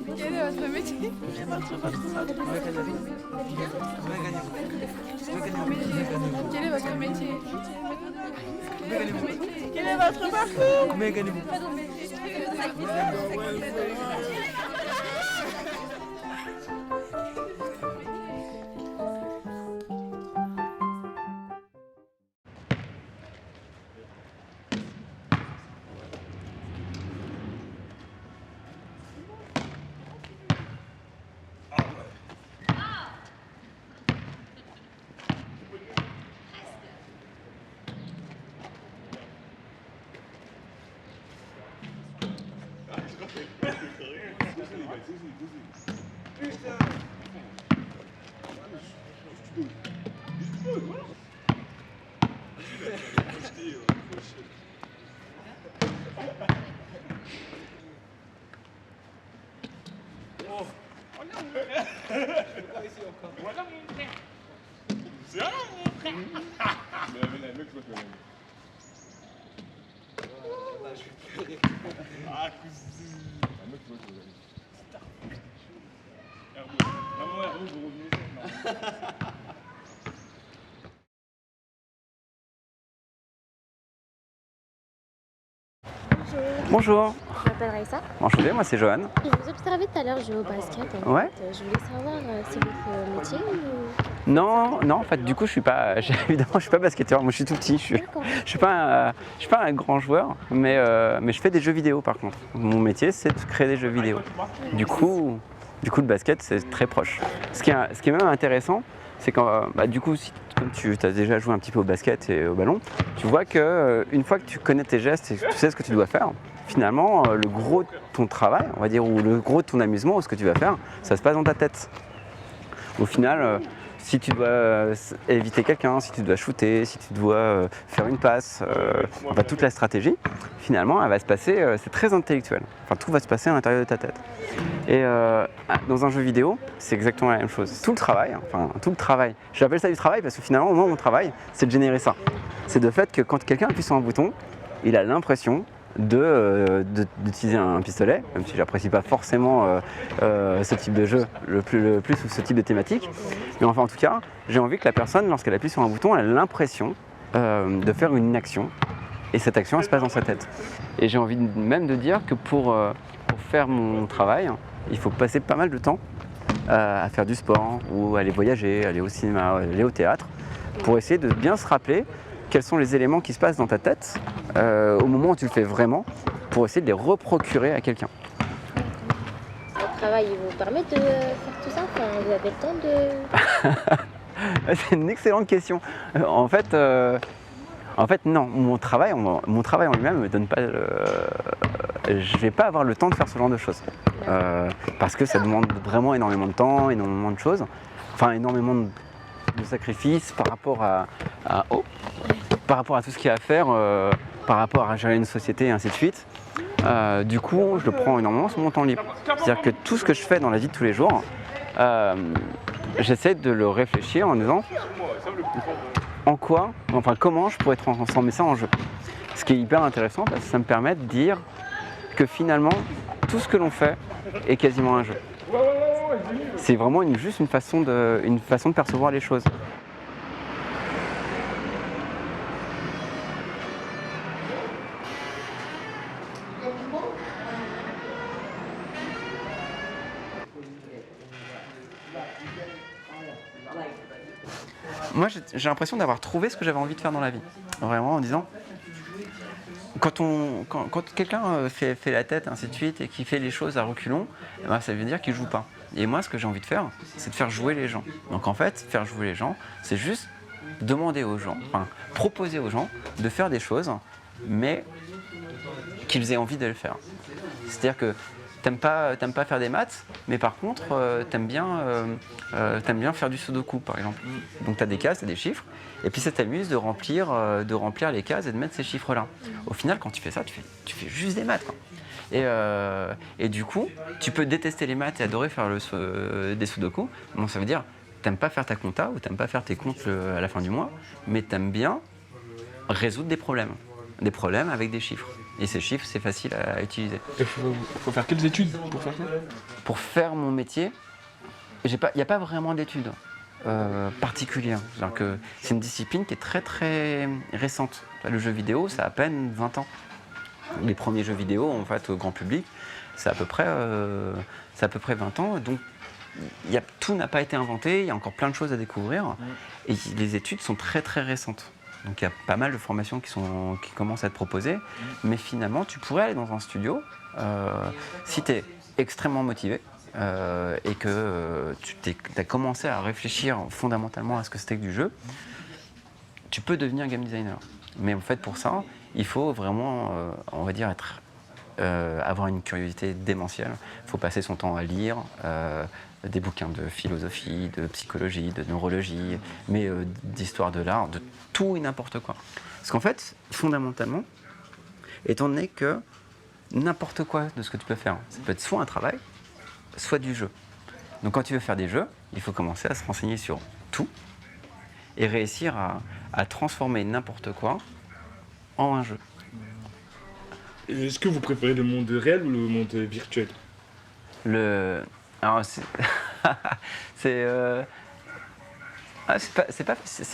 Quel est votre métier? Quel est votre métier? Quel est votre parcours? Combien gagnez-vous? Bonjour. Je m'appelle Raïssa. Enchanté, moi c'est Johan. Je vous observais tout à l'heure jouer au basket. Ouais. Je voulais savoir si votre métier ou... Non, en fait, du coup, je suis pas, évidemment, je suis pas basketteur. Moi, je suis tout petit. Je suis pas un grand joueur, mais je fais des jeux vidéo par contre. Mon métier, c'est de créer des jeux vidéo. Du coup, le basket, c'est très proche. Ce qui est même intéressant, c'est quand, du coup, comme tu as déjà joué un petit peu au basket et au ballon, tu vois que une fois que tu connais tes gestes et que tu sais ce que tu dois faire, finalement, le gros de ton travail, on va dire, ou le gros de ton amusement, ou ce que tu vas faire, ça se passe dans ta tête. Au final, si tu dois éviter quelqu'un, si tu dois shooter, si tu dois faire une passe, enfin toute la stratégie, finalement, elle va se passer, c'est très intellectuel. Enfin, tout va se passer à l'intérieur de ta tête. Et dans un jeu vidéo, c'est exactement la même chose. Tout le travail, j'appelle ça du travail parce que finalement, moi, mon travail, c'est de générer ça. C'est de fait que quand quelqu'un appuie sur un bouton, il a l'impression d'utiliser un pistolet, même si j'apprécie pas forcément ce type de jeu le plus ou ce type de thématique. Mais enfin, en tout cas, j'ai envie que la personne, lorsqu'elle appuie sur un bouton, elle a l'impression de faire une action. Et cette action, elle se passe dans sa tête. Et j'ai envie même de dire que pour faire mon travail, il faut passer pas mal de temps à faire du sport, ou aller voyager, aller au cinéma, aller au théâtre, pour essayer de bien se rappeler quels sont les éléments qui se passent dans ta tête au moment où tu le fais vraiment, pour essayer de les reprocurer à quelqu'un. Votre travail, il vous permet de faire tout ça? Enfin, vous avez le temps de... C'est une excellente question. En fait, non. Mon travail en lui-même me donne pas. Je vais pas avoir le temps de faire ce genre de choses parce que ça demande vraiment énormément de temps, énormément de choses, enfin énormément de sacrifices par rapport à tout ce qu'il y a à faire, par rapport à gérer une société et ainsi de suite. Du coup, je le prends énormément sur mon temps libre. C'est-à-dire que tout ce que je fais dans la vie de tous les jours, j'essaie de le réfléchir en disant comment je pourrais transformer ça en jeu. Ce qui est hyper intéressant parce que ça me permet de dire que finalement, tout ce que l'on fait est quasiment un jeu. C'est vraiment juste une façon de percevoir les choses. Moi, j'ai l'impression d'avoir trouvé ce que j'avais envie de faire dans la vie. Vraiment, en disant, quand quelqu'un fait la tête, ainsi de suite, et qui fait les choses à reculons, ça veut dire qu'il ne joue pas. Et moi, ce que j'ai envie de faire, c'est de faire jouer les gens. Donc en fait, faire jouer les gens, c'est juste demander aux gens, proposer aux gens de faire des choses, mais qu'ils aient envie de le faire. C'est-à-dire que t'aimes pas faire des maths, mais par contre, t'aimes bien faire du sudoku, par exemple. Donc t'as des cases, t'as des chiffres, et puis ça t'amuse de remplir les cases et de mettre ces chiffres-là. Au final, quand tu fais ça, tu fais juste des maths, quoi. Et du coup, tu peux détester les maths et adorer faire des sudoku. Bon, ça veut dire, t'aimes pas faire ta compta ou t'aimes pas faire tes comptes à la fin du mois, mais t'aimes bien résoudre des problèmes avec des chiffres. Et ces chiffres, c'est facile à utiliser. Il faut faire quelles études pour faire ça? Pour faire mon métier, il n'y a pas vraiment d'études particulières. C'est-à-dire que c'est une discipline qui est très très récente. Le jeu vidéo, ça a à peine 20 ans. Les premiers jeux vidéo, en fait, au grand public, c'est à peu près 20 ans. Donc, tout n'a pas été inventé, il y a encore plein de choses à découvrir. Et les études sont très très récentes. Donc il y a pas mal de formations qui commencent à être proposées. Mais finalement, tu pourrais aller dans un studio si tu es extrêmement motivé et que tu as commencé à réfléchir fondamentalement à ce que c'était que du jeu. Tu peux devenir game designer. Mais en fait, pour ça, il faut vraiment, on va dire, avoir une curiosité démentielle. Il faut passer son temps à lire des bouquins de philosophie, de psychologie, de neurologie, mais d'histoire de l'art, de tout et n'importe quoi. Parce qu'en fait, fondamentalement, étant donné que n'importe quoi de ce que tu peux faire, ça peut être soit un travail, soit du jeu. Donc quand tu veux faire des jeux, il faut commencer à se renseigner sur tout et réussir à transformer n'importe quoi en un jeu. Est-ce que vous préférez le monde réel ou le monde virtuel? Alors c'est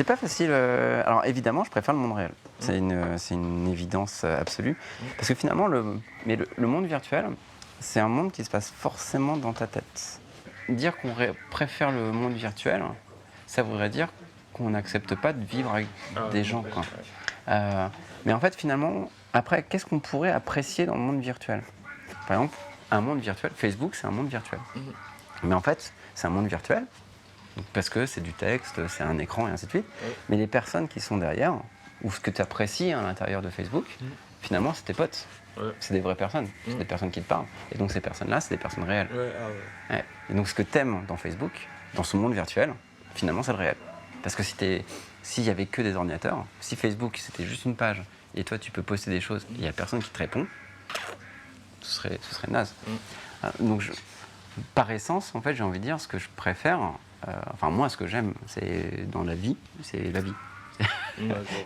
pas facile. Alors évidemment, je préfère le monde réel. C'est une évidence absolue. Parce que finalement, le monde virtuel, c'est un monde qui se passe forcément dans ta tête. Dire qu'on préfère le monde virtuel, ça voudrait dire qu'on n'accepte pas de vivre avec des gens, quoi. Mais en fait, finalement, après, qu'est-ce qu'on pourrait apprécier dans le monde virtuel? Par exemple, un monde virtuel, Facebook, c'est un monde virtuel. Mais en fait, c'est un monde virtuel, parce que c'est du texte, c'est un écran et ainsi de suite. Mais les personnes qui sont derrière, ou ce que tu apprécies à l'intérieur de Facebook, finalement, c'est tes potes. C'est des vraies personnes, c'est des personnes qui te parlent. Et donc ces personnes-là, c'est des personnes réelles. Ouais. Et donc ce que tu aimes dans Facebook, dans ce monde virtuel, finalement, c'est le réel. Parce que s'il n'y avait que des ordinateurs, si Facebook, c'était juste une page, et toi, tu peux poster des choses, et il n'y a personne qui te répond, ce serait naze. Donc, par essence, en fait, j'ai envie de dire, ce que je préfère, moi, ce que j'aime, c'est dans la vie, c'est la vie.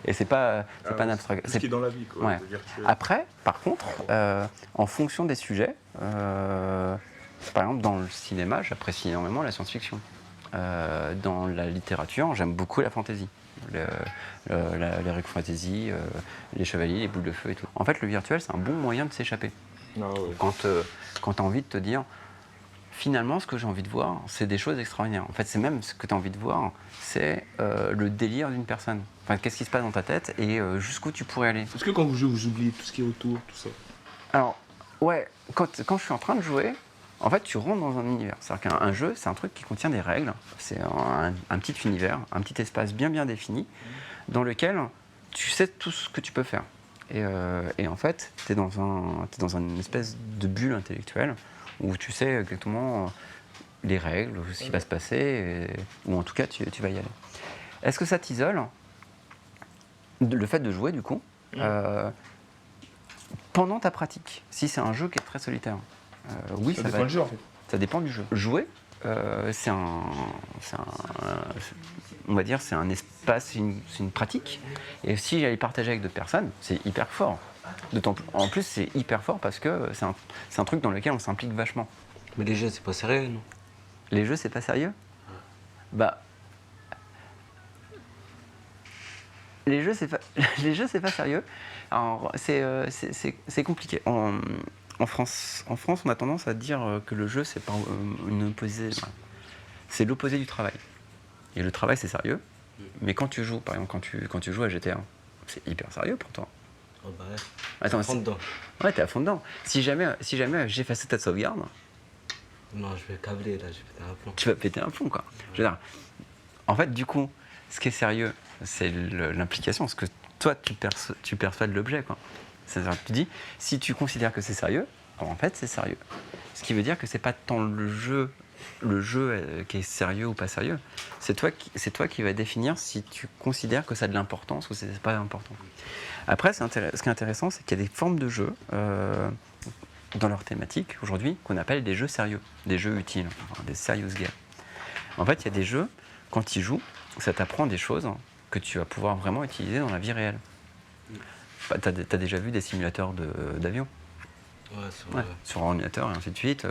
Et c'est pas un abstrait. Ce qui est dans la vie, quoi. Ouais. Après, par contre, en fonction des sujets, par exemple, dans le cinéma, j'apprécie énormément la science-fiction. Dans la littérature, j'aime beaucoup la fantasy. L'heroic fantasy, les chevaliers, les boules de feu et tout. En fait, le virtuel, c'est un bon moyen de s'échapper. Quand tu as envie de te dire, finalement, ce que j'ai envie de voir, c'est des choses extraordinaires. En fait, c'est même ce que tu as envie de voir, c'est le délire d'une personne. Enfin, qu'est-ce qui se passe dans ta tête et jusqu'où tu pourrais aller. Est-ce que quand vous jouez, vous oubliez tout ce qui est autour, tout ça? Alors, ouais, quand je suis en train de jouer, en fait, tu rentres dans un univers. C'est-à-dire qu'un jeu, c'est un truc qui contient des règles. C'est un petit univers, un petit espace bien défini, dans lequel tu sais tout ce que tu peux faire. Et en fait, tu es dans une espèce de bulle intellectuelle où tu sais exactement les règles, ce qui va se passer, ou en tout cas, tu vas y aller. Est-ce que ça t'isole? Le fait de jouer, du coup, pendant ta pratique, si c'est un jeu qui est très solitaire. Oui, ça dépend du jeu, en fait. Ça dépend du jeu. Jouer, c'est on va dire, c'est un espace, c'est une pratique. Et si j'allais partager avec d'autres personnes, c'est hyper fort. En plus, c'est hyper fort parce que c'est un truc dans lequel on s'implique vachement. Mais les jeux, c'est pas sérieux, non? Les jeux, c'est pas sérieux? Bah. Les jeux, c'est pas sérieux. Alors, c'est compliqué. En France, on a tendance à dire que le jeu, c'est c'est l'opposé du travail. Et le travail, c'est sérieux. Mais quand tu joues, par exemple, quand tu joues à GTA, c'est hyper sérieux pour toi. Oh bah ouais. Attends, à fond dedans. Ouais, t'es à fond dedans. Si jamais j'effaçais ta sauvegarde, Non, je vais câbler là, je vais péter un plomb. tu vas péter un plomb, quoi. Je veux dire, en fait, du coup, ce qui est sérieux, c'est l'implication, ce que toi, tu perçois de l'objet, quoi. C'est-à-dire que tu dis, si tu considères que c'est sérieux, en fait, c'est sérieux. Ce qui veut dire que c'est pas tant le jeu qui est sérieux ou pas sérieux. C'est toi qui vas définir si tu considères que ça a de l'importance ou si c'est pas important. Après, ce qui est intéressant, c'est qu'il y a des formes de jeux dans leur thématique aujourd'hui qu'on appelle des jeux sérieux, des jeux utiles, des serious games. En fait, il y a des jeux, quand tu y joues, ça t'apprend des choses que tu vas pouvoir vraiment utiliser dans la vie réelle. Bah, t'as déjà vu des simulateurs d'avion? Ouais, c'est Ouais, vrai. sur ordinateur et ainsi de suite.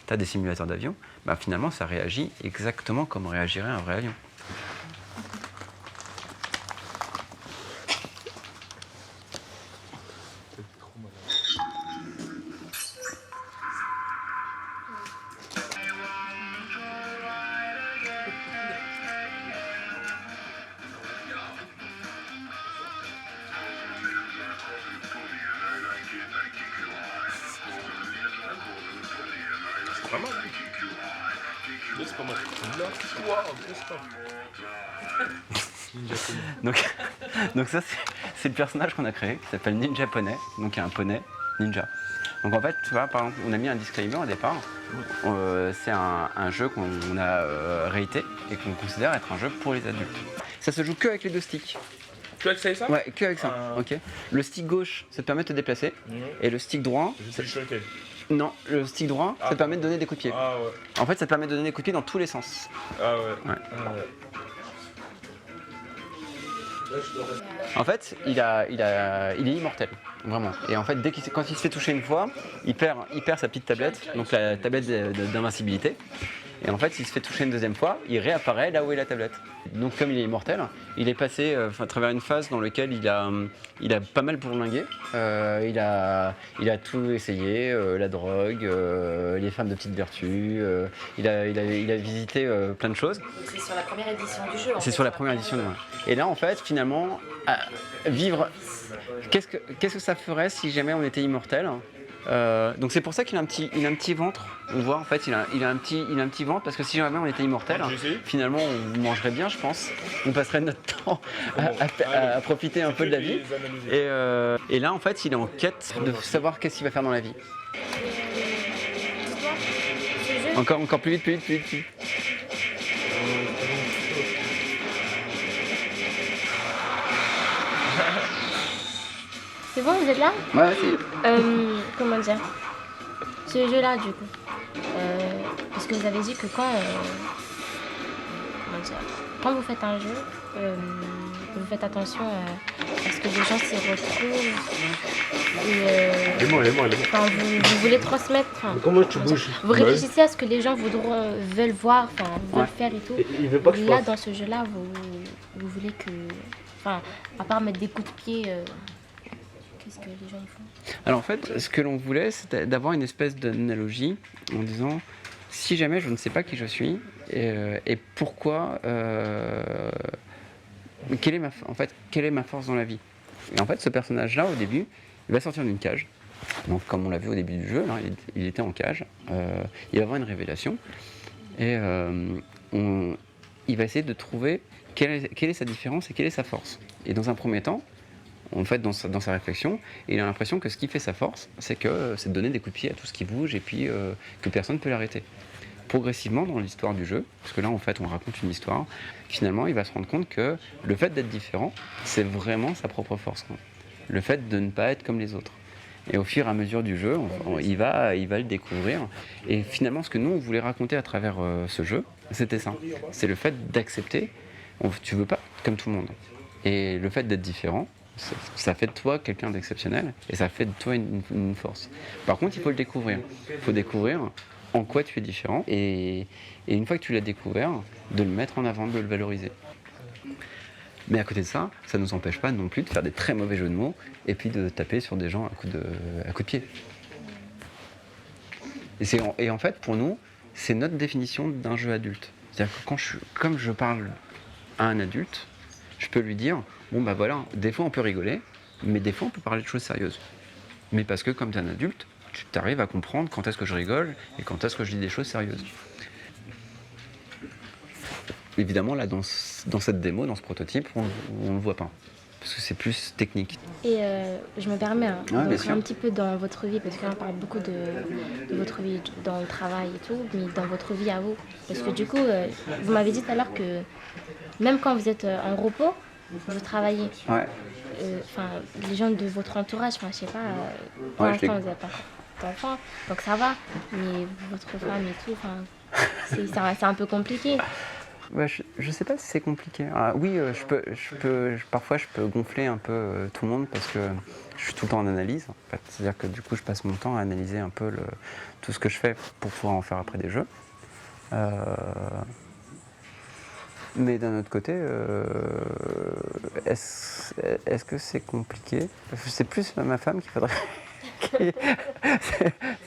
Tu as des simulateurs d'avion. Bah, finalement, ça réagit exactement comme réagirait un vrai avion. C'est pas mal. Là, c'est pas mal. Là, waouh, c'est pas Ninja Poney. Donc ça, c'est le personnage qu'on a créé, qui s'appelle Ninja Poney. Donc il y a un poney ninja. Donc en fait, tu vois, par exemple, on a mis un disclaimer au départ. C'est un jeu qu'on a réité et qu'on considère être un jeu pour les adultes. Ça se joue que avec les deux sticks. Tu as accès ça? Ouais, que avec ça. Ok. Le stick gauche, ça te permet de te déplacer. Et le stick droit, Je sais lequel. non, le stick droit, ça te permet de donner des coups de pied. Ah ouais. En fait, ça te permet de donner des coups de pied dans tous les sens. Ah ouais. Ouais. Ah ouais. En fait, il est immortel, vraiment. Et en fait, quand il se fait toucher une fois, il perd sa petite tablette, donc la tablette d'invincibilité. Et en fait, s'il se fait toucher une deuxième fois, il réapparaît là où est la tablette. Donc comme il est immortel, il est passé à travers une phase dans laquelle il a pas mal bourlingué. Il a tout essayé, la drogue, les femmes de petite vertu. Il a visité plein de choses. C'est sur la première édition du jeu. C'est sur la première édition. Ouais. Et là, en fait, finalement, vivre. Qu'est-ce que ça ferait si jamais on était immortel? Donc c'est pour ça qu'il a un petit ventre. On voit en fait, il a un petit ventre parce que si jamais on était immortel, finalement on mangerait bien, je pense. On passerait notre temps à profiter un peu de la vie. Et là en fait, il est en quête de savoir qu'est-ce qu'il va faire dans la vie. Encore plus vite, plus vite. C'est bon, vous êtes là? Ouais, c'est. Comment dire? Ce jeu-là, du coup. Parce que vous avez dit que quand vous faites un jeu, vous faites attention à ce que les gens s'y retrouvent. Et, enfin, vous voulez transmettre. Comment tu bouges? Vous réfléchissez à ce que les gens veulent voir, veulent faire et tout. Il veut pas que je Là, fasse. dans ce jeu-là, vous voulez que. Enfin, à part mettre des coups de pied. Qu'est-ce que les gens y font? Alors en fait, ce que l'on voulait, c'était d'avoir une espèce d'analogie en disant si jamais je ne sais pas qui je suis et pourquoi, quelle est ma force dans la vie. Et en fait, ce personnage-là, au début, il va sortir d'une cage. Donc, comme on l'a vu au début du jeu, là, il était en cage. Il va avoir une révélation et il va essayer de trouver quelle est sa différence et quelle est sa force. Et dans un premier temps, en fait, dans sa réflexion, il a l'impression que ce qui fait sa force, c'est de donner des coups de pied à tout ce qui bouge et puis que personne ne peut l'arrêter. Progressivement, dans l'histoire du jeu, parce que là, en fait, on raconte une histoire, finalement, il va se rendre compte que le fait d'être différent, c'est vraiment sa propre force. Le fait de ne pas être comme les autres. Et au fur et à mesure du jeu, il va le découvrir. Et finalement, ce que nous, on voulait raconter à travers ce jeu, c'était ça. C'est le fait d'accepter, tu veux pas être comme tout le monde. Et le fait d'être différent, ça fait de toi quelqu'un d'exceptionnel et ça fait de toi une force. Par contre, il faut le découvrir. Il faut découvrir en quoi tu es différent et une fois que tu l'as découvert, de le mettre en avant, de le valoriser. Mais à côté de ça, ça ne nous empêche pas non plus de faire des très mauvais jeux de mots et puis de taper sur des gens à coups de pied. Et en fait, pour nous, c'est notre définition d'un jeu adulte. C'est-à-dire que comme je parle à un adulte, je peux lui dire, bon bah voilà, des fois on peut rigoler, mais des fois on peut parler de choses sérieuses. Mais parce que comme tu es un adulte, tu arrives à comprendre quand est-ce que je rigole et quand est-ce que je dis des choses sérieuses. Évidemment, là, dans cette démo, dans ce prototype, on ne le voit pas, parce que c'est plus technique. Et je me permets d'entrer sûr. un petit peu dans votre vie, parce qu'on parle beaucoup de votre vie dans le travail et tout, mais dans votre vie à vous. Parce que du coup, vous m'avez dit tout à l'heure que même quand vous êtes en repos, vous travaillez. Ouais. Enfin, les gens de votre entourage, je sais pas, pour l'instant vous n'avez pas d'enfants, donc ça va, mais votre femme et tout, c'est un peu compliqué. Bah, je sais pas si c'est compliqué. Ah, oui, parfois je peux gonfler un peu tout le monde parce que je suis tout le temps en analyse. En fait. C'est-à-dire que du coup, je passe mon temps à analyser un peu tout ce que je fais pour pouvoir en faire après des jeux. Mais d'un autre côté, est-ce que c'est compliqué? C'est plus à ma femme qu'il faudrait.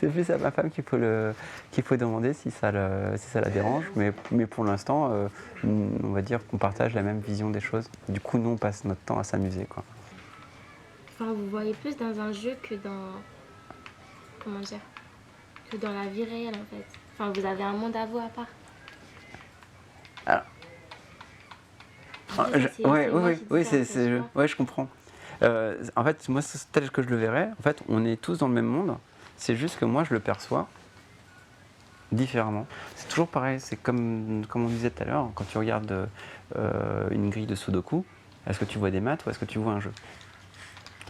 C'est plus à ma femme qu'il faut demander si ça la dérange. Mais pour l'instant, on va dire qu'on partage la même vision des choses. Du coup, nous, on passe notre temps à s'amuser, quoi. Enfin, vous voyez plus dans un jeu que dans... Comment dire? Que dans la vie réelle, en fait. Enfin, vous avez un monde à vous à part. Alors, je comprends. En fait, moi, c'est tel que je le verrais. En fait, on est tous dans le même monde. C'est juste que moi, je le perçois différemment. C'est toujours pareil. C'est comme on disait tout à l'heure, quand tu regardes une grille de Sudoku, est-ce que tu vois des maths ou est-ce que tu vois un jeu?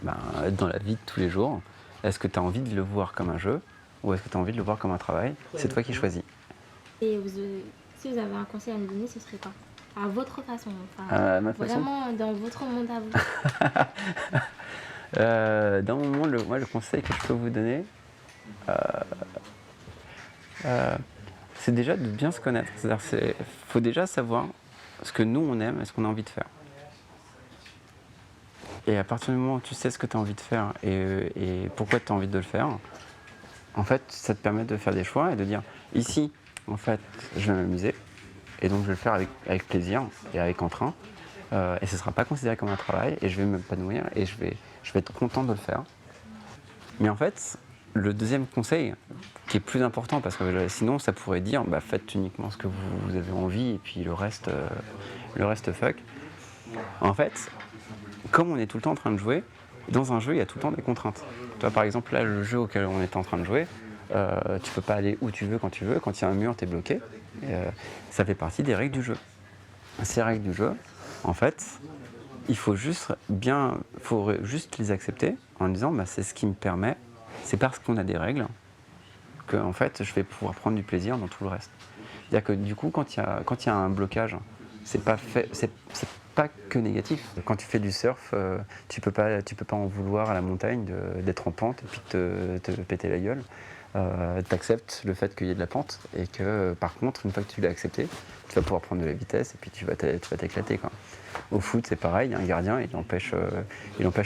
Ben, dans la vie de tous les jours, est-ce que tu as envie de le voir comme un jeu ou est-ce que tu as envie de le voir comme un travail? C'est toi qui choisis. Et si vous avez un conseil à nous donner, ce serait quoi? À votre façon, enfin, ma façon. vraiment dans votre monde à vous. Dans mon monde, le conseil que je peux vous donner, c'est déjà de bien se connaître. C'est-à-dire faut déjà savoir ce que nous on aime et ce qu'on a envie de faire. Et à partir du moment où tu sais ce que tu as envie de faire et pourquoi tu as envie de le faire, en fait, ça te permet de faire des choix et de dire ici, en fait, je vais m'amuser. Et donc je vais le faire avec plaisir et avec entrain. Et ce ne sera pas considéré comme un travail et je vais m'épanouir et je vais être content de le faire. Mais en fait, le deuxième conseil, qui est plus important, parce que sinon ça pourrait dire bah, faites uniquement ce que vous avez envie et puis le reste fuck. En fait, comme on est tout le temps en train de jouer, dans un jeu il y a tout le temps des contraintes. Toi par exemple là, le jeu auquel on est en train de jouer, tu peux pas aller où tu veux, quand il y a un mur, tu es bloqué. Ça fait partie des règles du jeu. Ces règles du jeu, en fait, il faut juste les accepter en disant bah, c'est ce qui me permet, c'est parce qu'on a des règles que en fait, je vais pouvoir prendre du plaisir dans tout le reste. C'est-à-dire que du coup, quand il y a un blocage, c'est pas que négatif. Quand tu fais du surf, tu peux pas en vouloir à la montagne d'être en pente et puis de te péter la gueule. Tu acceptes le fait qu'il y ait de la pente et que par contre, une fois que tu l'as accepté, tu vas pouvoir prendre de la vitesse et puis tu vas t'éclater, quoi. Au foot, c'est pareil, il y a un gardien, il empêche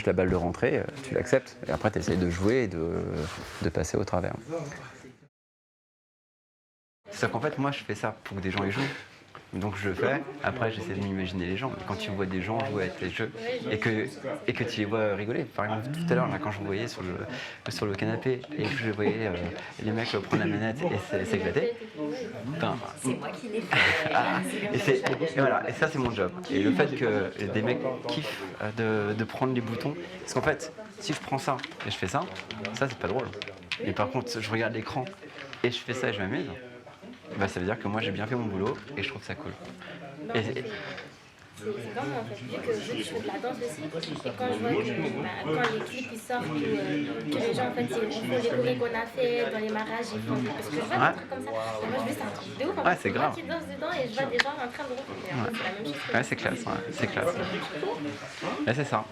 la balle de rentrer, tu l'acceptes et après tu essayes de jouer et de passer au travers. C'est qu'en fait, moi je fais ça pour que des gens y jouent. Donc je le fais, après j'essaie de m'imaginer les gens. Mais quand tu vois des gens jouer avec les jeux et que tu les vois rigoler, par exemple tout à l'heure là, quand je vous voyais sur le canapé et que je voyais les mecs prendre la manette et s'éclater, C'est moi qui l'ai fait. et voilà, et ça c'est mon job. Et le fait que des mecs kiffent de prendre les boutons, parce qu'en fait si je prends ça et je fais ça c'est pas drôle. Mais par contre je regarde l'écran et je fais ça et je m'amuse. Bah, ça veut dire que moi j'ai bien fait mon boulot et je trouve ça cool. C'est comme en fait, vu que je fais de la danse aussi, et quand je vois que quand les clips ils sortent, que les gens en fait ils font les chorés qu'on a fait dans les mariages, ils font parce que je vois des trucs comme ça, et moi je me dis c'est un truc de ouf, en fait, c'est grave. Moi qui danse dedans et je vois des gens en train de ronfler, c'est la même chose. C'est classe, c'est classe. C'est ça.